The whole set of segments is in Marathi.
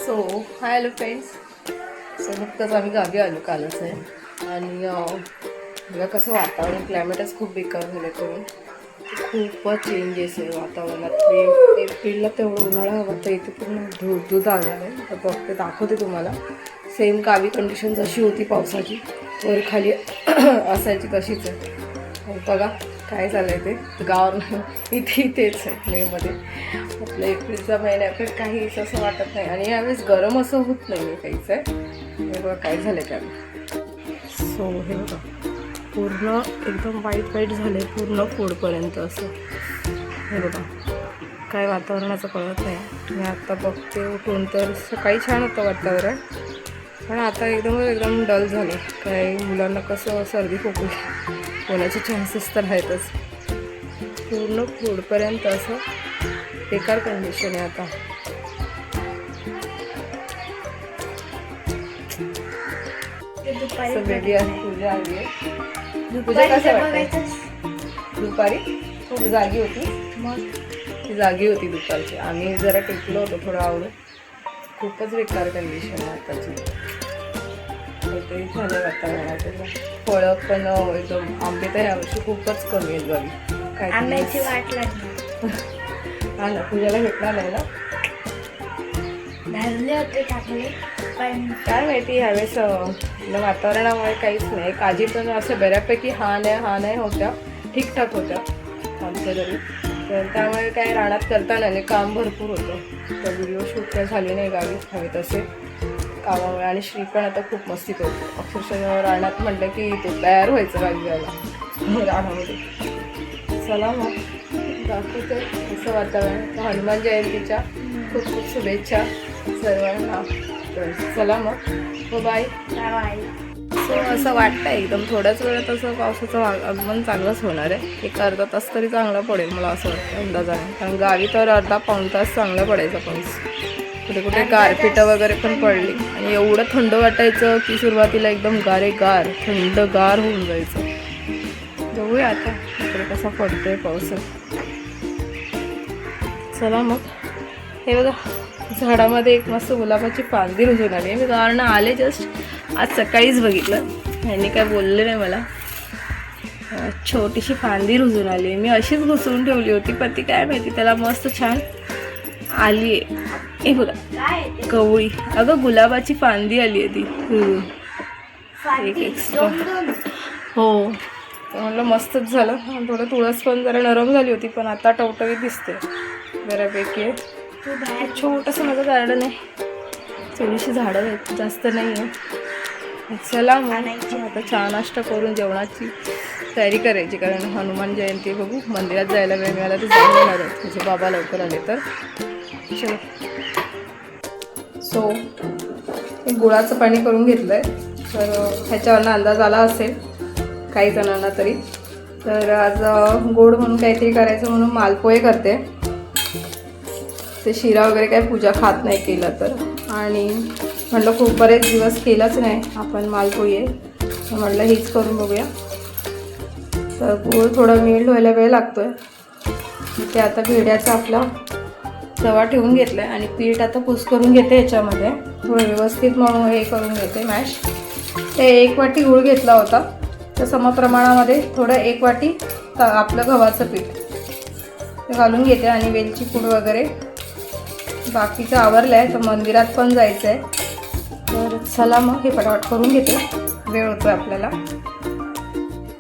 So hi hello friends. So नुकतंच आम्ही गावी आलो कालच आहे आणि बघा कसं वातावरण क्लायमेटच खूप बेकार झालं करून खूपच चेंजेस आहे वातावरणात. एप्रिलला तेवढं उन्हाळा हवा तर इथे पूर्ण धूळ आणार आहे. तर बघते दाखवते तुम्हाला. सेम गावी कंडिशन जशी होती पावसाची वर खाली असायची तशीच आहे. बघा काय झालं आहे ते गाव इथेच आहे मेमध्ये. आपलं एप्रिलचा महिन्यात काहीच असं वाटत नाही आणि यावेळेस गरम असं होत नाही आहे काहीच आहे. हे बघा काय झालं आहे त्यावेळेस. सो हे बघा पूर्ण एकदम वाईट झालं आहे पूर्ण फोडपर्यंत असं. हे बघा काय वातावरणाचं कळत नाही. मी आत्ता बघते उठून तर सकाळी छान होतं वातावरण पण आता एकदम डल झालं. काही मुलांना कसं सर्दी खोकू होण्याचे चान्सेस तर आहेतच. पूर्ण फोडपर्यंत असं बेकार कंडिशन आहे आता. वेगळी आहे पूजा आली आहे. पूजा कसं वाटतं दुपारी खूप जागी होती. मग ती जागी होती दुपारची. आम्ही जरा टेकलो होतो थोडं आवडून. खूपच बेकार कंडिशन आहे आताची. काहीतरी झालं वातावरणाचं. फळं पण एकदम आंबे तर यावर्षी खूपच कमी आहेत गावी. काय आंब्याची वाट लागली. हा ना पूजाला भेटणार नाही ना. धरले होते टाकले पण काय माहिती ह्यावेळेस वातावरणामुळे काहीच नाही. काजी पण असं बऱ्यापैकी हा नाही होत्या ठीकठाक होत्या आमच्या घरी. तर त्यामुळे काय रानात करता नाही काम भरपूर होतं. तर व्हिडिओ शूट काय झाले नाही गावी हवे तसे कामामुळे. आणि श्री पण आता खूप मस्ती करतो. अक्षरशः रानात म्हटलं की तो तयार व्हायचं गावी जायला रानामध्ये. चला मग दाखवते असं वातावरण. हनुमान जयंतीच्या खूप शुभेच्छा सर्वांना. तर चला मग बाय. सो असं वाटतं एकदम थोड्याच वेळात असं पावसाचं आगमन चांगलंच होणार आहे. एक अर्धा तास तरी चांगला पडेल मला असं वाटतं अंदाजाने. कारण गावी तर अर्धा पाऊण तास चांगला पडायचा पाऊस. कुठे गारपीट वगैरे पण पडली आणि एवढं थंड वाटायचं की सुरुवातीला एकदम गार थंडगार होऊन जायचं. बघूया आता इकडे कसा पडतोय पाऊस. चला मग हे बघा झाडामध्ये एक मस्त गुलाबाची फांदी रुजून आली आहे. मी गावानं आले जस्ट आज सकाळीच बघितलं. ह्यांनी काय बोलले नाही मला. छोटीशी फांदी रुजून आली आहे. मी अशीच घुसवून ठेवली होती पण ती काय माहिती त्याला मस्त छान आली आहे. हे बघा कवळी अगं गुलाबाची फांदी आली आहे ती एक एक्स्ट्रा. हो तर म्हटलं मस्तच झालं. थोडं तुळस पण जरा नरम झाली होती पण आता टवटवीत दिसते बऱ्यापैकी. छोटंसं माझं गार्डन आहे. थोडीशी झाडं आहेत जास्त नाही आहे. चला मग आता चहा नाश्ता करून जेवणाची तयारी करायची. कारण हनुमान जयंती बघू मंदिरात जायला वेळ मिळाला तर जाऊन येणार आहे. तुझे बाबा लवकर आले तर. चलो सो गुळाचं पाणी करून घेतलं आहे. तर ह्याच्यावरनं अंदाज आला असेल काही जणांना तरी. तर आज गोड म्हणून काहीतरी करायचं म्हणून मालपोहे करते. ते शिरा वगैरे काही पूजा खात नाही केलं तर. आणि म्हटलं खूप बरेच दिवस केलंच नाही आपण मालपोहे तर म्हटलं हीच करून बघूया. तर गूळ थोडं मेल्ट व्हायला वेळ लागतो आहे. ते आता भेड्याचा आपला तवा ठेवून घेतला आहे आणि पीठ आता पुस करून घेते. याच्यामध्ये थोडं व्यवस्थित म्हणून हे करून घेते मॅश. ते 1 वाटी गूळ घेतला होता तर समप्रमाणामध्ये थोडं 1 वाटी आपलं गव्हाचं पीठ ते घालून घेते. आणि वेलची पूड वगैरे बाकीचं आवरलं आहे. तर मंदिरात पण जायचं आहे. तर चला मग हे पटापट करून घेते वेळ होतो आहे आपल्याला.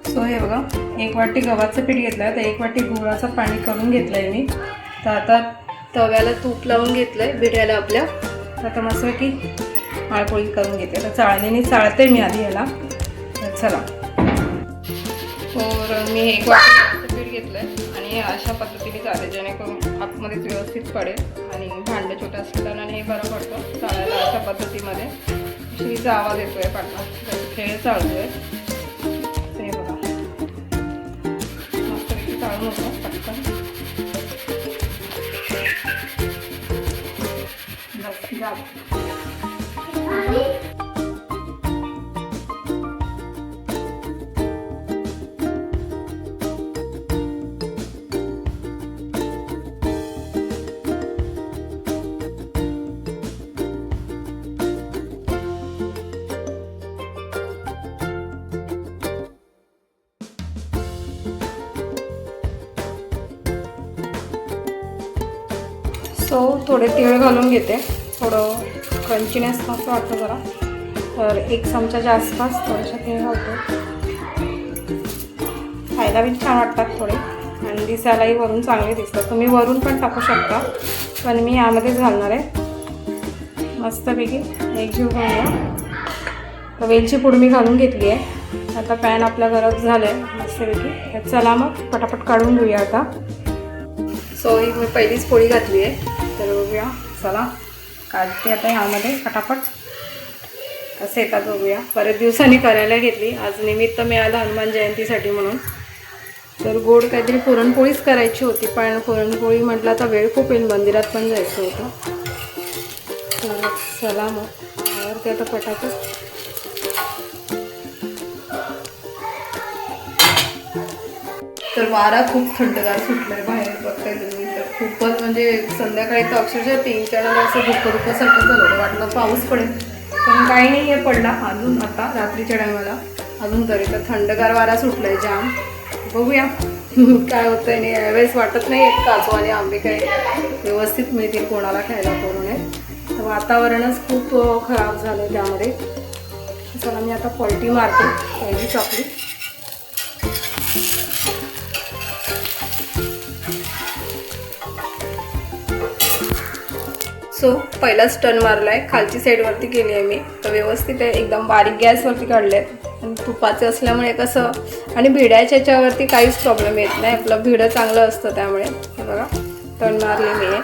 सो हे बघा 1 वाटी गव्हाचं पीठ घेतलं आहे तर 1 वाटी गुळाचं पाणी करून घेतलं आहे मी. तर आता तव्याला तूप लावून घेतलं आहे भेड्याला आपल्या. आता मस्तपैकी माळपोळी करून घेते. तर चाळणीने चाळते मी आधी याला. तर चला तर मी 1 वाटी पीठ घेतलं आहे आणि अशा पद्धतीने चालते जेणेकरून आतमध्येच व्यवस्थित पडेल. आणि भांडं छोटं असलं आणि हे बरं पडतं चाळायला अशा पद्धतीमध्ये. शिरीचा आवाज येतो आहे पाठवा खेळ चालतो आहे. ते बघा मस्तपैकी चाळून होतं पटकन. सो थोडे तीळ घालून घेते, थोडं क्रंचीनेस असं वाटतं जरा, तर 1 चमचाच्या आसपास थोडंसं तीळ घालतो. खायला पण छान वाटतात थोडे आणि दिसायलाही वरून चांगले दिसतात. तुम्ही वरून पण टाकू शकता, पण मी यामध्येच घालणार आहे. मस्तपैकी एकजीव करूया. तर वेलची पूड मी घालून घेतली आहे. आता पॅन आपला गरम झालं आहे मस्तपैकी. चला मग पटापट काढून घेऊया आता. सो ही मी पहिलीच पोळी घातली आहे, तर बघूया. चला काढते आता ह्यामध्ये पटापट. कसं येतात बघूया. बरेच दिवसांनी करायला घेतली, आज निमित्त मिळालं हनुमान जयंतीसाठी म्हणून. तर गोड काहीतरी पुरणपोळीच करायची होती, पण पुरणपोळी म्हटलं आता वेळ खूप येईल, मंदिरात पण जायचं होतं. तर चला मग आवडते आता पटापट. तर वारा खूप थंडगार सुटला आहे बाहेर, बघताय तुम्ही. तर खूपच म्हणजे संध्याकाळी तर अक्षरशः 3-4 असं धुकं झालं होतं, वाटलं पाऊस पडेल, पण काही नाही आहे पडला अजून. आता रात्रीच्या टायमाला अजून तरी तर थंडगार वारा सुटला आहे जाम. बघूया काय होतं आहे. यावेळेस वाटत नाही आहेत काजू आणि आंबे काही व्यवस्थित मिळतील कोणाला खायला करू नये. तर वातावरणच खूप खराब झालं आहे त्यामध्ये. चला मी आता पलटी मारते पहिलीच आपली. सो पहिलाच टर्न मारला आहे, खालची साईडवरती केली आहे मी. तर व्यवस्थित आहे, एकदम बारीक गॅसवरती काढले आहेत आणि तुपाचे असल्यामुळे कसं, आणि भिड्याच्या याच्यावरती काहीच प्रॉब्लेम येत नाही. आपलं भिडं चांगलं असतं त्यामुळे. बघा टर्न मारले मी आहे.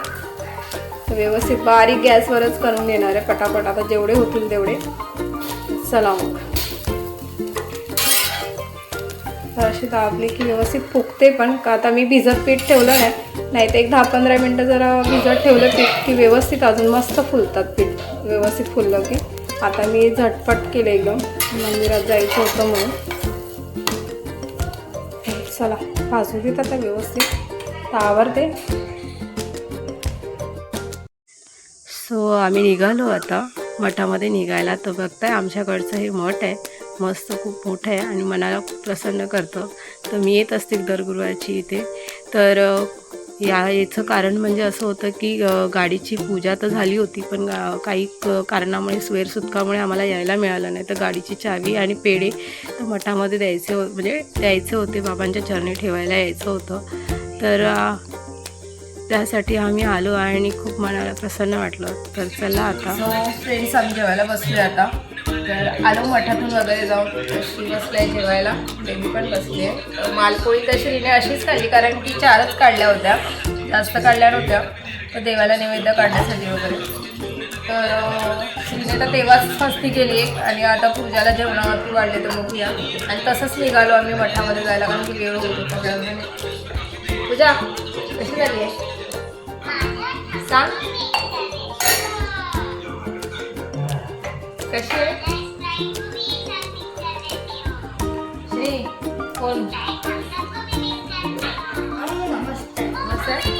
तर व्यवस्थित बारीक गॅसवरच करून घेणार आहे पटापट, आता जेवढे होतील तेवढे. चला मग तर अशी दाबली की व्यवस्थित फुगते. पण का आता मी भिजत पीठ ठेवलं नाही तर एक 10-15 मिनटं जरा भिजत ठेवलं पीठ की व्यवस्थित अजून मस्त फुलतात पीठ. व्यवस्थित फुललं की आता मी झटपट केलं एकदम, मंदिरात जायचं होतं म्हणून. चला भाजू देत आता व्यवस्थित, आवरते. सो आम्ही निघालो आता मठामध्ये निघायला. तर बघताय आमच्याकडचं हे मठ आहे, मस्त खूप मोठं आहे आणि मनाला खूप प्रसन्न करतं. तर मी येत असते दर गुरुवारची इथे. तर याचं कारण म्हणजे असं होतं की गाडीची पूजा तर झाली होती, पण काही कारणामुळे सुटकामुळे आम्हाला यायला मिळालं नाही. तर गाडीची चावी आणि पेढे तर मठामध्ये द्यायचे होते, बाबांच्या चरणी ठेवायला यायचं होतं. तर त्यासाठी आम्ही आलो आणि खूप मनाला प्रसन्न वाटलं. तर चला आता फ्रेंड्स आम्ही जेवायला बसलो आता. तर आलो मठातून वगैरे जाऊन, श्री बसले आहे जेवायला, बेबी पण बसली आहे. मालपोळी तर श्रीने अशीच खाल्ली, कारण की 4च काढल्या होत्या, जास्त काढल्या नव्हत्या. तर देवाला नैवेद्य काढण्यासाठी वगैरे. तर श्रीने तर तेव्हाच मस्ती केली एक, आणि आता पूजाला जेवणावरती वाढले. तर बघूया. आणि तसंच निघालो आम्ही मठामध्ये जायला, कारण की वेळ होत होता त्यावेळेला. पूजा कशी झाली आहे सांग, कशी आहे श्री? कोण मस्त आहे.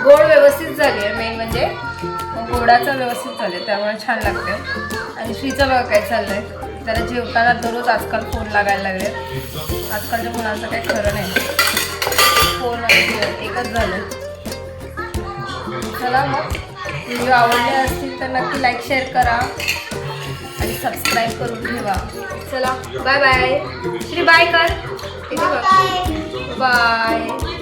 गोड व्यवस्थित झाली आहे, मेन म्हणजे गोडाचं व्यवस्थित झाले, त्यामुळे छान लागते. आणि श्रीचं बघा काय चाललंय, त्याला जेवताना दररोज आजकाल फोन लागायला लागले. आजकालच्या मुलांचं काही खरं नाही, फोन एकच झालं. चला मग व्हिडिओ आवडले असतील तर नक्की लाईक शेअर करा आणि सबस्क्राईब करून ठेवा. चला बाय बाय. श्री बाय कर. बाय.